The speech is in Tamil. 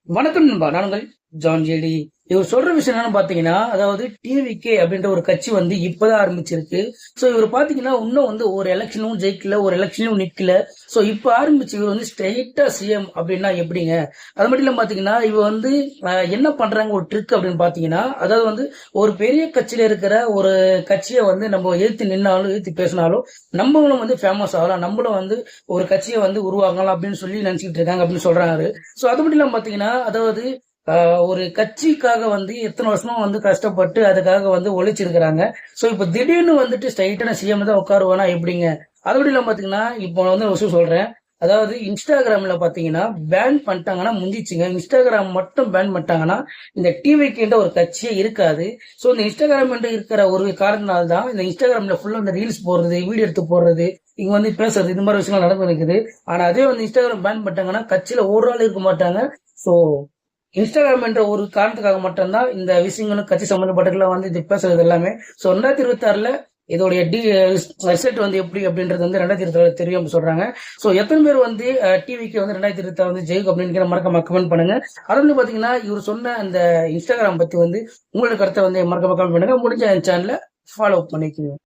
வணக்கம் நண்பா. நானுங்கள் ஜான் ஜேடி. இவர் சொல்ற விஷயம் என்னன்னு பாத்தீங்கன்னா, அதாவது டிவிகே அப்படின்ற ஒரு கட்சி வந்து இப்பதான் ஆரம்பிச்சிருக்கு. சோ இவர் பாத்தீங்கன்னா இன்னும் வந்து ஒரு எலெக்ஷனும் ஜெயிக்கல, ஒரு எலெக்ஷனும் நிக்கல. சோ இப்ப ஆரம்பிச்சு இவர் வந்து ஸ்ட்ரெயிட்டா சிஎம் அப்படின்னா எப்படிங்க? அது மட்டும் இல்லாம பாத்தீங்கன்னா இவ வந்து என்ன பண்றாங்க ஒரு ட்ரிக் அப்படின்னு பாத்தீங்கன்னா, அதாவது வந்து ஒரு பெரிய கட்சியில இருக்கிற ஒரு கட்சியை வந்து நம்ம எதிர்த்து நின்னாலும் எதிர்த்து பேசினாலும் நம்மளும் வந்து ஃபேமஸ் ஆகலாம், நம்மளும் வந்து ஒரு கட்சியை வந்து உருவாகலாம் அப்படின்னு சொல்லி நினைச்சிட்டு இருக்காங்க அப்படின்னு சொல்றாரு. சோ அது மட்டும் இல்லாம பாத்தீங்கன்னா, அதாவது ஒரு கட்சிக்காக வந்து எத்தனை வருஷமா வந்து கஷ்டப்பட்டு அதுக்காக வந்து உழைச்சிருக்கிறாங்க. சோ இப்ப திடீர்னு வந்துட்டு ஸ்ட்ரைட்டா சிஎம் தான் உட்காருவானா எப்படிங்க? அது மட்டும் இல்லாம பாத்தீங்கன்னா இப்போ வந்து ஒரு விஷயம் சொல்றேன். அதாவது இன்ஸ்டாகிராம்ல பாத்தீங்கன்னா பேன் பண்ணிட்டாங்கன்னா முடிஞ்சிச்சுங்க. இன்ஸ்டாகிராம் மட்டும் பேன் பண்ணிட்டாங்கன்னா இந்த டிவிக்கின்ற ஒரு கட்சியே இருக்காது. சோ இந்த இன்ஸ்டாகிராம் என்று இருக்கிற ஒரு காரணத்தினால தான் இந்த இன்ஸ்டாகிராம்ல ஃபுல்லா இந்த ரீல்ஸ் போடுறது, வீடியோ எடுத்து போடுறது, இங்க வந்து பேசுறது, இந்த மாதிரி விஷயங்கள் நடந்து இருக்குது. ஆனா அதே வந்து இன்ஸ்டாகிராம் பேன் பண்ணிட்டாங்கன்னா கட்சியில ஒரு ஆள் இருக்க மாட்டாங்க. சோ இன்ஸ்டாகிராம் என்ற ஒரு காரணத்துக்காக மட்டும்தான் இந்த விஷயங்களும் கட்சி சம்பந்தப்பட்டதுலாம் வந்து இது பேசுறது எல்லாமே. ஸோ 2026ல இதோடைய ரிசல்ட் வந்து எப்படி அப்படின்றது வந்து 2026 தெரியும் சொல்றாங்க. ஸோ எத்தனை பேர் வந்து டிவிக்கு வந்து 2026 வந்து ஜெயிக்கும் அப்படின்னு மறக்காம கமெண்ட் பண்ணுங்க. அது வந்து பாத்தீங்கன்னா இவர் சொன்ன அந்த இன்ஸ்டாகிராம் பத்தி வந்து உங்களோட கருத்தை வந்து மறக்காம கமெண்ட் பண்ணுங்க. முடிஞ்ச சேனலை ஃபாலோ பண்ணிக்கோங்க.